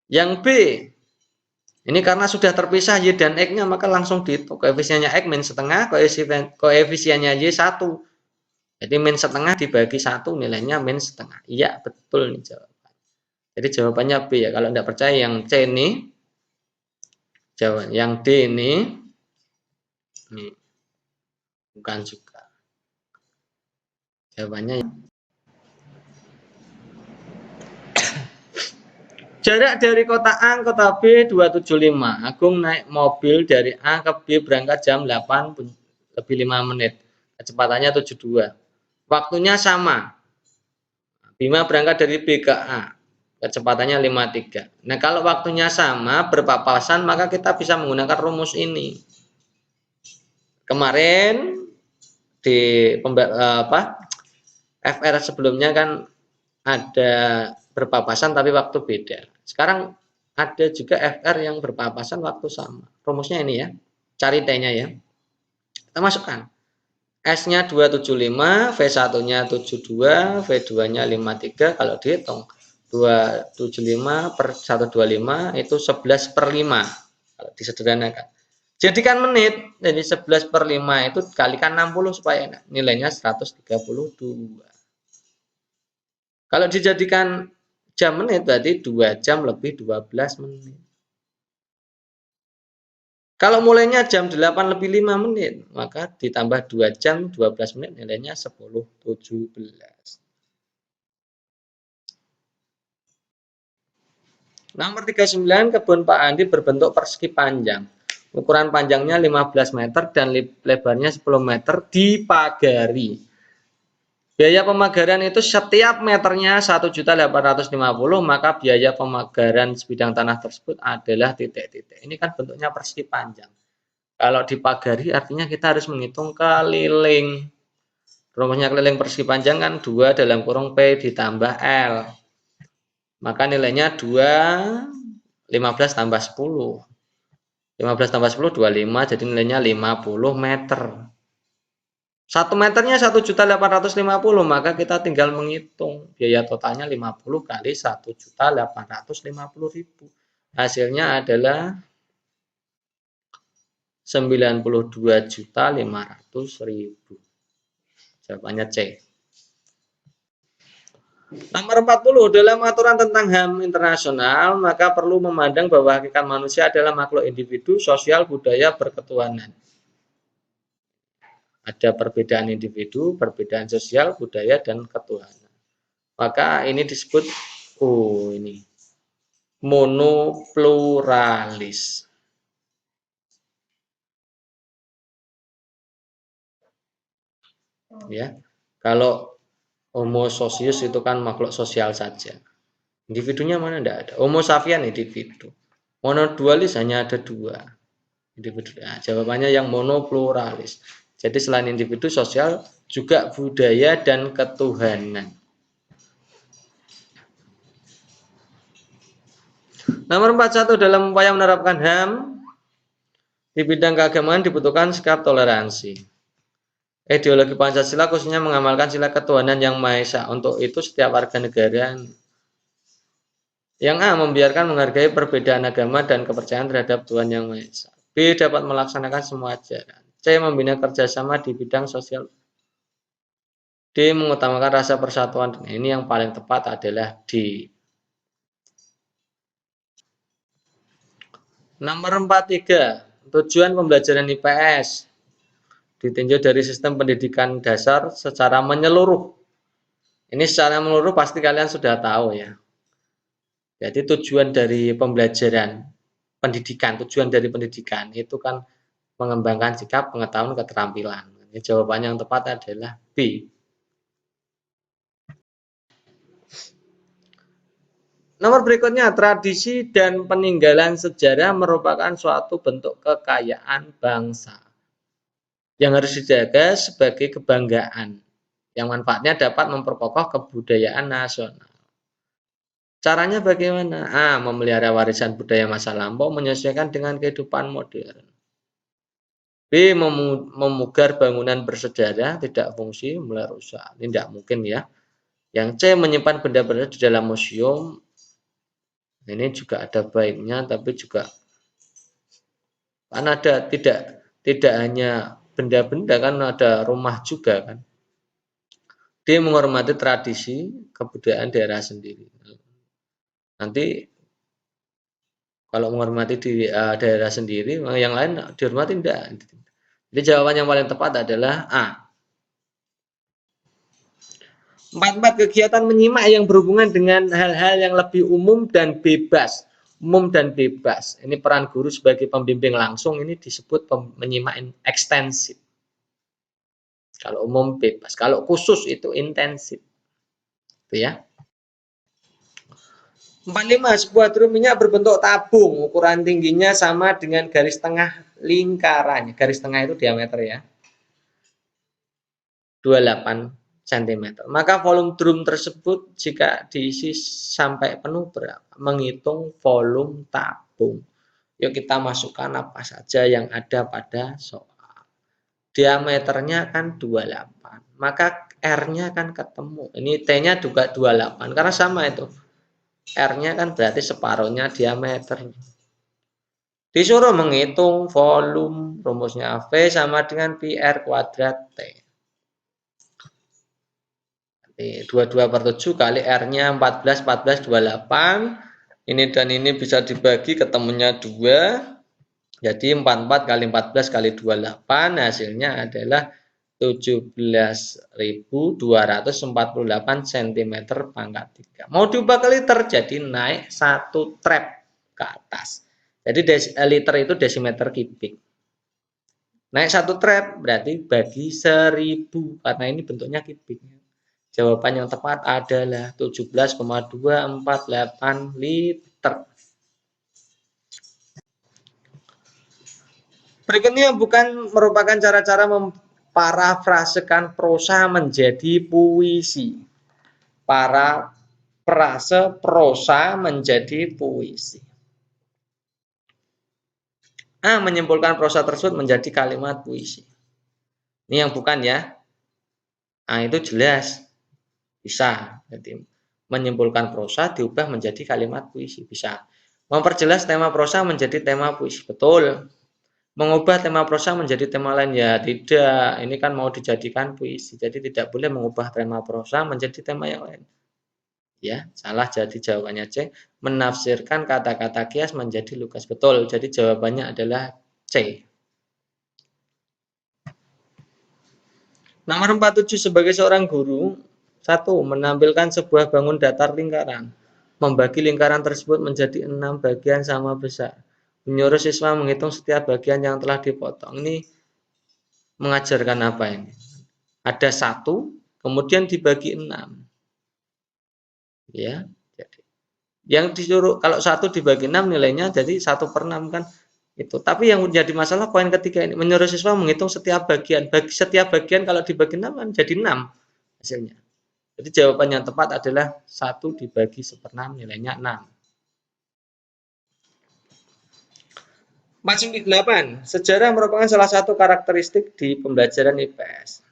Yang B. Ini karena sudah terpisah Y dan X-nya maka langsung dihitung. Koefisiennya X min setengah, koefisiennya Y 1. Jadi min setengah dibagi 1 nilainya min setengah. Iya betul nih jawaban. Jadi jawabannya B ya. Kalau tidak percaya yang C ini. Jawaban yang D ini bukan juga. Jawabannya jarak dari kota A ke kota B 275. Agung naik mobil dari A ke B berangkat jam 8 lebih 5 menit. Kecepatannya 72. Waktunya sama. Bima berangkat dari B ke A. Kecepatannya 53. Nah, kalau waktunya sama, berpapasan, maka kita bisa menggunakan rumus ini. Kemarin di FR sebelumnya kan ada berpapasan tapi waktu beda. Sekarang ada juga FR yang berpapasan waktu sama. Rumusnya ini ya. Cari T-nya ya. Kita masukkan. S-nya 275, V1-nya 72, V2-nya 53. Kalau dihitung 275 per 125 itu 11 per 5. Kalau disederhanakan. Jadikan menit, jadi 11 per 5 itu kalikan 60 supaya nilainya 132. Kalau dijadikan jam menit berarti 2 jam lebih 12 menit. Kalau mulainya jam 8 lebih 5 menit, maka ditambah 2 jam 12 menit nilainya 10:17. Nomor 39, kebun Pak Andi berbentuk persegi panjang. Ukuran panjangnya 15 meter dan lebarnya 10 meter dipagari. Biaya pemagaran itu setiap meternya 1.850.000, maka biaya pemagaran sebidang tanah tersebut adalah titik-titik. Ini kan bentuknya persegi panjang. Kalau dipagari artinya kita harus menghitung keliling. Rumusnya keliling persegi panjang kan 2 dalam kurung P ditambah L. Maka nilainya 2, 15 tambah 10. 15 tambah 10, 25, jadi nilainya 50 meter. 1 meternya 1.850.000, maka kita tinggal menghitung biaya totalnya 50 kali 1.850.000. Hasilnya adalah 92.500.000. Jawabannya C. Nomor 40, dalam aturan tentang HAM internasional, maka perlu memandang bahwa hakikat manusia adalah makhluk individu, sosial, budaya, berketuhanan. Ada perbedaan individu, perbedaan sosial, budaya, dan ketuhanan. Maka ini disebut ini monopluralis. Ya, kalau Homo socius itu kan makhluk sosial saja. Individunya mana? Tidak ada. Homo sapien individu. Monodualis hanya ada 2 individu. Nah, jawabannya yang monopluralis. Jadi selain individu, sosial, juga budaya dan ketuhanan. Nomor 41, dalam upaya menerapkan HAM di bidang keagamaan dibutuhkan sikap toleransi. Ideologi Pancasila khususnya mengamalkan sila ketuhanan yang Maha Esa. Untuk itu setiap warga negara yang A membiarkan menghargai perbedaan agama dan kepercayaan terhadap Tuhan yang Maha Esa. B dapat melaksanakan semua ajaran. C membina kerjasama di bidang sosial. D mengutamakan rasa persatuan. Ini yang paling tepat adalah D. Nomor 43, tujuan pembelajaran IPS ditinjau dari sistem pendidikan dasar secara menyeluruh. Ini secara menyeluruh pasti kalian sudah tahu ya. Jadi tujuan dari pembelajaran pendidikan, tujuan dari pendidikan itu kan mengembangkan sikap, pengetahuan, keterampilan. Ini jawabannya yang tepat adalah B. Nomor berikutnya, tradisi dan peninggalan sejarah merupakan suatu bentuk kekayaan bangsa yang harus dijaga sebagai kebanggaan, yang manfaatnya dapat memperkokoh kebudayaan nasional. Caranya bagaimana? A. Memelihara warisan budaya masa lampau menyesuaikan dengan kehidupan modern. B. Memugar bangunan bersejarah tidak fungsi mulai rusak. Ini tidak mungkin ya. Yang C. Menyimpan benda-benda di dalam museum. Ini juga ada baiknya, tapi juga kan ada tidak hanya benda-benda, kan ada rumah juga kan. D. Menghormati tradisi kebudayaan daerah sendiri. Nanti Kalau menghormati di daerah sendiri, yang lain dihormati enggak. Jadi jawaban yang paling tepat adalah A. 44 kegiatan menyimak yang berhubungan dengan hal-hal yang lebih umum dan bebas. Umum dan bebas. Ini peran guru sebagai pembimbing langsung ini disebut menyimak ekstensif. Kalau umum bebas, kalau khusus itu intensif. Itu ya. 45. Sebuah drum minyak berbentuk tabung, ukuran tingginya sama dengan garis tengah lingkarannya. Garis tengah itu diameter ya. 28 cm. Maka volume drum tersebut jika diisi sampai penuh berapa? Menghitung volume tabung. Yuk kita masukkan apa saja yang ada pada soal. Diameternya kan 28. Maka R-nya kan ketemu. Ini T-nya juga 28 karena sama itu. R-nya kan berarti separuhnya diameter. Disuruh menghitung volume, rumusnya V sama dengan pi R kuadrat T. 22 per 7 kali R-nya 14, 14, 28. Ini dan ini bisa dibagi, ketemunya 2. Jadi 44 kali 14 kali 28 hasilnya adalah 17.248 cm pangkat 3. Mau diubah ke liter, jadi naik 1 trap ke atas. Jadi liter itu desimeter kubik. Naik 1 trap berarti bagi 1000 karena ini bentuknya kubik. Jawaban yang tepat adalah 17,248 liter. Berikutnya bukan merupakan cara-cara memparafrasekan prosa menjadi puisi. Parafrase prosa menjadi puisi. A. Menyimpulkan prosa tersebut menjadi kalimat puisi. Ini yang bukan ya. A itu jelas. Bisa. Jadi menyimpulkan prosa diubah menjadi kalimat puisi. Bisa. Memperjelas tema prosa menjadi tema puisi. Betul. Mengubah tema prosa menjadi tema lain ya tidak, ini kan mau dijadikan puisi, jadi tidak boleh mengubah tema prosa menjadi tema yang lain ya. Salah, jadi jawabannya C. Menafsirkan kata-kata kias menjadi lugas. Betul, jadi jawabannya adalah C. Nomor 47 sebagai seorang guru. 1. Menampilkan sebuah bangun datar lingkaran, membagi lingkaran tersebut menjadi 6 bagian sama besar, menyuruh siswa menghitung setiap bagian yang telah dipotong. Ini mengajarkan apa ini? Ada 1, kemudian dibagi 6. Ya, jadi yang disuruh kalau 1 dibagi 6 nilainya jadi 1/6 kan itu. Tapi yang menjadi masalah poin ketiga ini, menyuruh siswa menghitung setiap bagian. Bagi setiap bagian kalau dibagi 6 kan jadi 6 hasilnya. Jadi jawaban yang tepat adalah 1 dibagi 1/6 nilainya 6. 48. Sejarah merupakan salah satu karakteristik di pembelajaran IPS.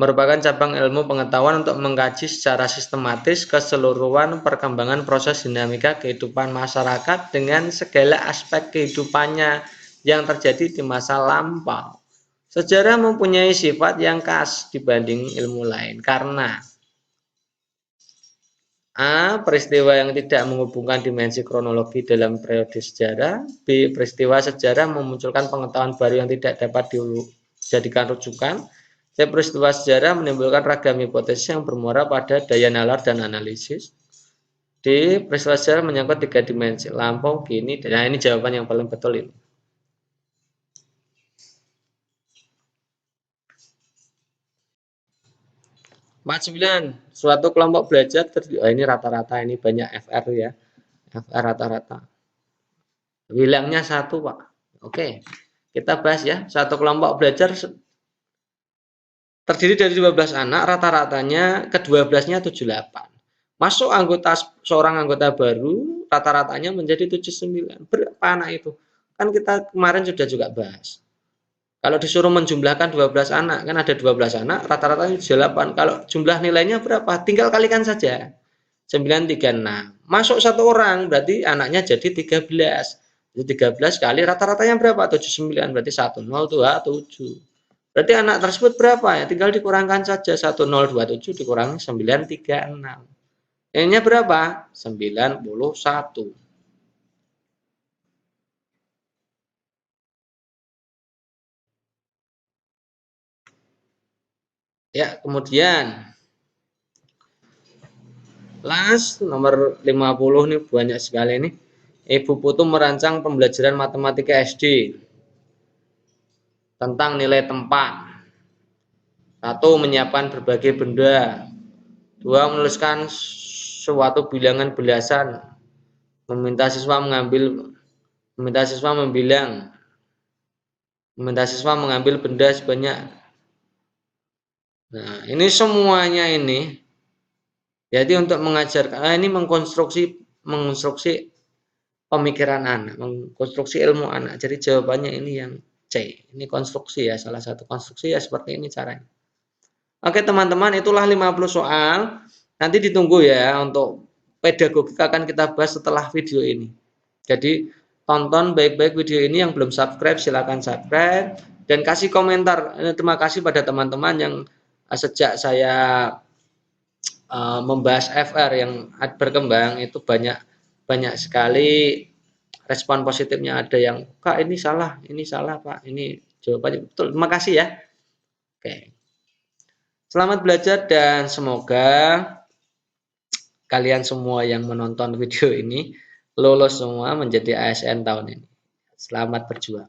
Merupakan cabang ilmu pengetahuan untuk mengkaji secara sistematis keseluruhan perkembangan proses dinamika kehidupan masyarakat dengan segala aspek kehidupannya yang terjadi di masa lampau. Sejarah mempunyai sifat yang khas dibanding ilmu lain karena A. Peristiwa yang tidak menghubungkan dimensi kronologi dalam periode sejarah. B. Peristiwa sejarah memunculkan pengetahuan baru yang tidak dapat dijadikan rujukan. C. Peristiwa sejarah menimbulkan ragam hipotesis yang bermuara pada daya nalar dan analisis. D. Peristiwa sejarah menyangkut 3 dimensi, lampau, kini. Nah, ini jawaban yang paling betul ini. Suatu kelompok belajar ini rata-rata, ini banyak FR ya. FR rata-rata. Bilangnya 1, Pak. Oke. Kita bahas ya. Suatu kelompok belajar terdiri dari 12 anak, rata-ratanya ke-12-nya 78. Masuk seorang anggota baru, rata-ratanya menjadi 79. Berapa anak itu? Kan kita kemarin sudah juga bahas. Kalau disuruh menjumlahkan 12 anak, kan ada 12 anak, rata-ratanya 78. Kalau jumlah nilainya berapa? Tinggal kalikan saja. 936. Masuk satu orang, berarti anaknya jadi 13. Jadi 13 kali rata-ratanya berapa? 79, berarti 1027. Berarti anak tersebut berapa ya? Tinggal dikurangkan saja 1027 dikurangi 936. N-nya berapa? 91. Ya, kemudian last nomor 50 nih banyak sekali nih. Ibu Putu merancang pembelajaran matematika SD tentang nilai tempat. Satu, menyiapkan berbagai benda. Dua, menuliskan suatu bilangan belasan. Meminta siswa meminta siswa mengambil benda sebanyak. Nah, ini semuanya ini jadi untuk mengajarkan ini mengkonstruksi pemikiran anak, mengkonstruksi ilmu anak. Jadi jawabannya ini yang C. Ini konstruksi ya, salah satu konstruksi ya seperti ini caranya. Oke teman-teman, itulah 50 soal. Nanti ditunggu ya untuk pedagogik akan kita bahas setelah video ini. Jadi tonton baik-baik video ini, yang belum subscribe silakan subscribe dan kasih komentar. Terima kasih pada teman-teman yang sejak saya membahas FR yang berkembang itu banyak sekali respon positifnya. Ada yang Kak ini salah Pak, ini jawabannya betul. Terima kasih ya. Oke. Selamat belajar dan semoga kalian semua yang menonton video ini lolos semua menjadi ASN tahun ini. Selamat berjuang.